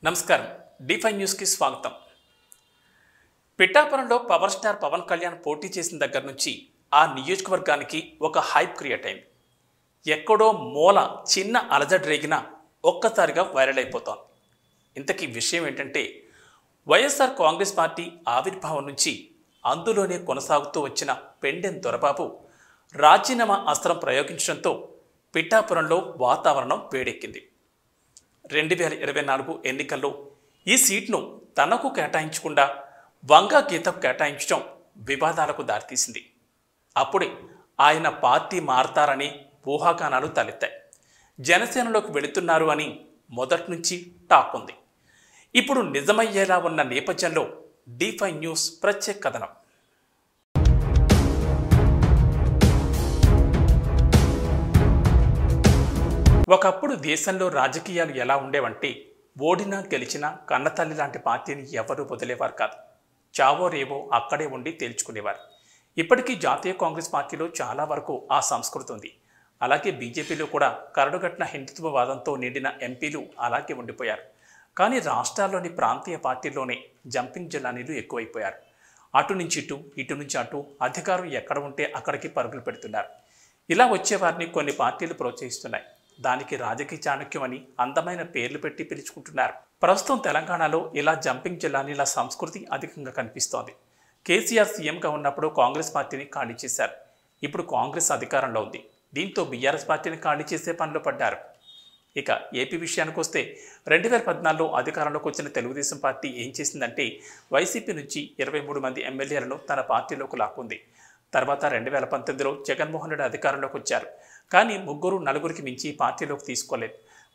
నమస్కారం D5 news కి స్వాగతం. పిఠాపురంలో పవర్ స్టార్ పవన్ కళ్యాణ్ పోటీ చేసిన దగ్గర నుంచి ఆ నియోజకవర్గానికి ఒక హైప్ క్రియేట్ అయింది. ఎక్కడో మూల చిన్న అలజడి రేగినా ఒక్కసారిగా వైరల్ అయిపోతోంది. ఇంతకీ విషయం ఏంటంటే వైఎస్ఆర్ కాంగ్రెస్ పార్టీ ఆవిర్భావం నుంచి అందులోనే కొనసాగుతూ వచ్చిన పెండెం దొరబాబు రాజీనామా అస్త్రం ప్రయోగించడంతో పిఠాపురంలో వాతావరణం వేడెక్కింది. 2024 ఎన్నికల్లో ఈ సీట్ను తనకు కేటాయించకుండా వంగా గీతకు కేటాయించడం వివాదాలకు దారితీసింది. అప్పుడే ఆయన పార్టీ మారతారని ఊహాగానాలు తలెత్తాయి. జనసేనలోకి వెళుతున్నారు అని మొదటి నుంచి టాక్ ఉంది. ఇప్పుడు నిజమయ్యేలా ఉన్న నేపథ్యంలో D5 న్యూస్ ప్రత్యేక కథనం. ఒకప్పుడు దేశంలో రాజకీయాలు ఎలా ఉండేవంటే ఓడినా గెలిచినా కన్నతల్లి లాంటి పార్టీని ఎవరూ వదిలేవారు కాదు. చావో రేవో అక్కడే ఉండి తేల్చుకునేవారు. ఇప్పటికీ జాతీయ కాంగ్రెస్ పార్టీలో చాలా వరకు ఆ సంస్కృతి ఉంది. అలాగే బీజేపీలో కూడా కరడుగట్టిన హిందుత్వవాదంతో నిండిన ఎంపీలు అలాగే ఉండిపోయారు. కానీ రాష్ట్రాల్లోని ప్రాంతీయ పార్టీల్లోనే జంపింగ్ జిల్లానీలు ఎక్కువైపోయారు. అటు నుంచి ఇటు, ఇటు నుంచి అటు అధికారం ఎక్కడ ఉంటే అక్కడికి పరుగులు పెడుతున్నారు. ఇలా వచ్చేవారిని కొన్ని పార్టీలు ప్రోత్సహిస్తున్నాయి. దానికి రాజకీయ చాణక్యం అని అందమైన పేర్లు పెట్టి పిలుచుకుంటున్నారు. ప్రస్తుతం తెలంగాణలో ఇలా జంపింగ్ జిల్లానీల సంస్కృతి అధికంగా కనిపిస్తోంది. కేసీఆర్ సీఎంగా ఉన్నప్పుడు కాంగ్రెస్ పార్టీని ఖాళీ చేశారు. ఇప్పుడు కాంగ్రెస్ అధికారంలో ఉంది. దీంతో బీఆర్ఎస్ పార్టీని ఖాళీ చేసే పనిలో పడ్డారు. ఇక ఏపీ విషయానికి వస్తే 2014లో అధికారంలోకి వచ్చిన తెలుగుదేశం పార్టీ ఏం చేసిందంటే వైసీపీ నుంచి 23 మంది ఎమ్మెల్యేలను తన పార్టీలోకి లాక్కుంది. తర్వాత 2019లో జగన్మోహన్ రెడ్డి అధికారంలోకి వచ్చారు. కానీ నలుగురికి మించి పార్టీలోకి తీసుకోలేదు.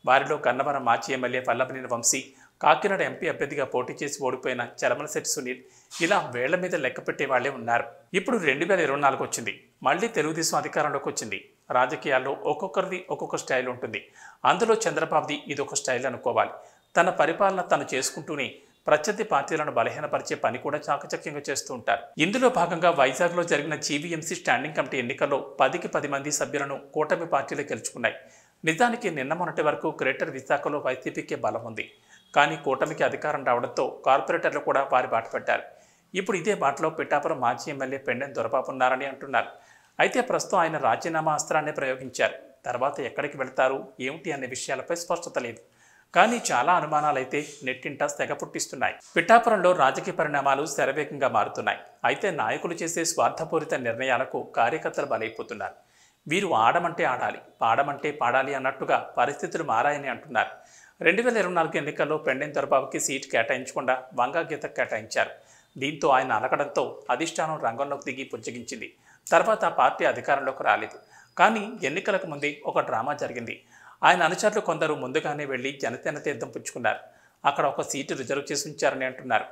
వారిలో గన్నవరం మాజీ ఎమ్మెల్యే వల్లభనేని వంశీ, కాకినాడ ఎంపీ అభ్యర్థిగా పోటీ చేసి ఓడిపోయిన చలమలశెట్టి సునీల్, ఇలా వేళ్ల మీద లెక్క పెట్టే వాళ్లే ఉన్నారు. ఇప్పుడు 2024 వచ్చింది. మళ్లీ తెలుగుదేశం అధికారంలోకి వచ్చింది. రాజకీయాల్లో ఒక్కొక్కరిది ఒక్కొక్క స్టైల్ ఉంటుంది. అందులో చంద్రబాబుది ఇదొక స్టైల్ అనుకోవాలి. తన పరిపాలన తను చేసుకుంటూనే ప్రత్యర్థి పార్టీలను బలహీనపరిచే పని కూడా చాకచక్యంగా చేస్తూ ఉంటారు. ఇందులో భాగంగా వైజాగ్లో జరిగిన జీవీఎంసీ స్టాండింగ్ కమిటీ ఎన్నికల్లో 10కి 10 మంది సభ్యులను కూటమి పార్టీలు గెలుచుకున్నాయి. నిజానికి నిన్న మొన్నటి వరకు గ్రేటర్ విశాఖలో వైసీపీకే బలం ఉంది. కానీ కూటమికి అధికారం రావడంతో కార్పొరేటర్లు కూడా వారి బాట పట్టారు. ఇప్పుడు ఇదే బాటలో పిఠాపురం మాజీ ఎమ్మెల్యే పెండెం దొరబాబు ఉన్నారని అంటున్నారు. అయితే ప్రస్తుతం ఆయన రాజీనామా అస్త్రాన్ని ప్రయోగించారు. తర్వాత ఎక్కడికి వెళ్తారు ఏమిటి అనే విషయాలపై స్పష్టత లేదు. కానీ చాలా అనుమానాలైతే నెట్టింట తెగ పుట్టిస్తున్నాయి. పిఠాపురంలో రాజకీయ పరిణామాలు శరవేగంగా మారుతున్నాయి. అయితే నాయకులు చేసే స్వార్థపూరిత నిర్ణయాలకు కార్యకర్తలు బలైపోతున్నారు. వీరు ఆడమంటే ఆడాలి, పాడమంటే పాడాలి అన్నట్టుగా పరిస్థితులు మారాయని అంటున్నారు. 2024 ఎన్నికల్లో పెండెం దొరబాబుకి సీటు కేటాయించకుండా వంగా గీతకు కేటాయించారు. దీంతో ఆయన అలకడంతో అధిష్టానం రంగంలోకి దిగి పుచ్చగించింది. తర్వాత పార్టీ అధికారంలోకి రాలేదు. కానీ ఎన్నికలకు ముందే ఒక డ్రామా జరిగింది. ఆయన అనుచరులు కొందరు ముందుగానే వెళ్లి జనసేన తీర్థం పుచ్చుకున్నారు. అక్కడ ఒక సీటు రిజర్వ్ చేసి ఉంచారని అంటున్నారు.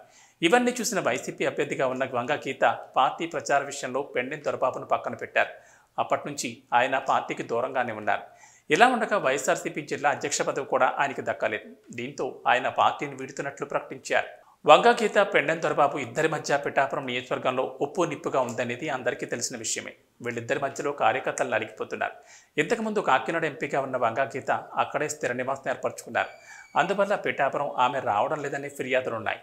ఇవన్నీ చూసిన వైసీపీ అభ్యర్థిగా ఉన్న వంగా గీత పార్టీ ప్రచార విషయంలో పెండెం దొరబాబును పక్కన పెట్టారు. అప్పటి నుంచి ఆయన పార్టీకి దూరంగానే ఉన్నారు. ఇలా ఉండగా వైఎస్ఆర్సీపీ జిల్లా అధ్యక్ష పదవి కూడా ఆయనకి దక్కలేదు. దీంతో ఆయన పార్టీని వీడుతున్నట్లు ప్రకటించారు. వంగా గీత, పెండెం దొరబాబు ఇద్దరి మధ్య పిఠాపురం నియోజకవర్గంలో ఉప్పు నిప్పుగా ఉందనేది అందరికీ తెలిసిన విషయమే. వీళ్ళిద్దరి మధ్యలో కార్యకర్తలు నలిగిపోతున్నారు. ఇంతకుముందు కాకినాడ ఎంపీగా ఉన్న వంగా గీత అక్కడే స్థిర నివాసం ఏర్పరచుకున్నారు. అందువల్ల పిఠాపురం ఆమె రావడం లేదనే ఫిర్యాదులున్నాయి.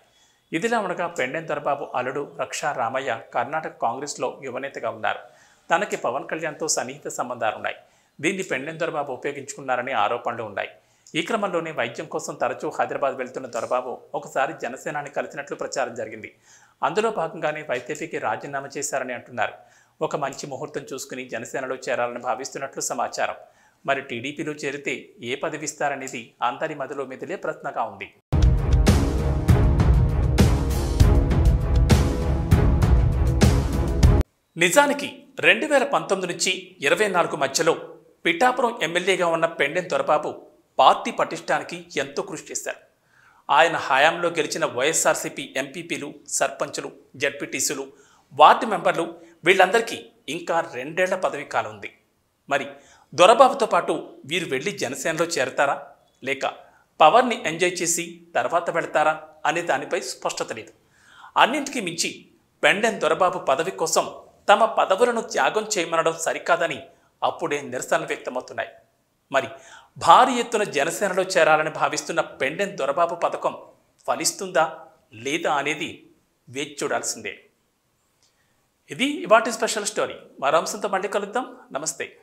ఇదిలా ఉండగా పెండెం దొరబాబు అల్లుడు రక్షా రామయ్య కర్ణాటక కాంగ్రెస్లో యువనేతగా ఉన్నారు. తనకి పవన్ కళ్యాణ్తో సన్నిహిత సంబంధాలున్నాయి. దీన్ని పెండెం దొరబాబు ఉపయోగించుకున్నారనే ఆరోపణలు ఉన్నాయి. ఈ క్రమంలోనే వైద్యం కోసం తరచూ హైదరాబాద్ వెళ్తున్న దొరబాబు ఒకసారి జనసేనాని కలిసినట్లు ప్రచారం జరిగింది. అందులో భాగంగానే వైసీపీకి రాజీనామా చేశారని అంటున్నారు. ఒక మంచి ముహూర్తం చూసుకుని జనసేనలో చేరాలని భావిస్తున్నట్లు సమాచారం. మరి టీడీపీలో చేరితే ఏ పదవి ఇస్తారనేది అందరి మదిలో మెదిలే ప్రశ్నగా ఉంది. నిజానికి 2019 నుంచి 24 మధ్యలో పిఠాపురం ఎమ్మెల్యేగా ఉన్న పెండెం దొరబాబు పార్టీ పటిష్టానికి ఎంతో కృషి చేశారు. ఆయన హయాంలో గెలిచిన వైఎస్ఆర్సీపీ ఎంపీపీలు, సర్పంచులు, జడ్పీటీసీలు, వార్డు మెంబర్లు వీళ్ళందరికీ ఇంకా 2 ఏళ్ల పదవి కాలం ఉంది. మరి దొరబాబుతో పాటు వీరు వెళ్ళి జనసేనలో చేరతారా, లేక పవర్ని ఎంజాయ్ చేసి తర్వాత వెళతారా అనే దానిపై స్పష్టత లేదు. అన్నింటికీ మించి పెండెం దొరబాబు పదవి కోసం తమ పదవులను త్యాగం చేయమనడం సరికాదని అప్పుడే నిరసనలు వ్యక్తమవుతున్నాయి. మరి భారీ ఎత్తున జనసేనలో చేరాలని భావిస్తున్న పెండెం దొరబాబు పథకం ఫలిస్తుందా లేదా అనేది వేచి చూడాల్సిందే. ఇది ఇవాటి స్పెషల్ స్టోరీ. మరో అంశంతో మళ్ళీ కలుద్దాం. నమస్తే.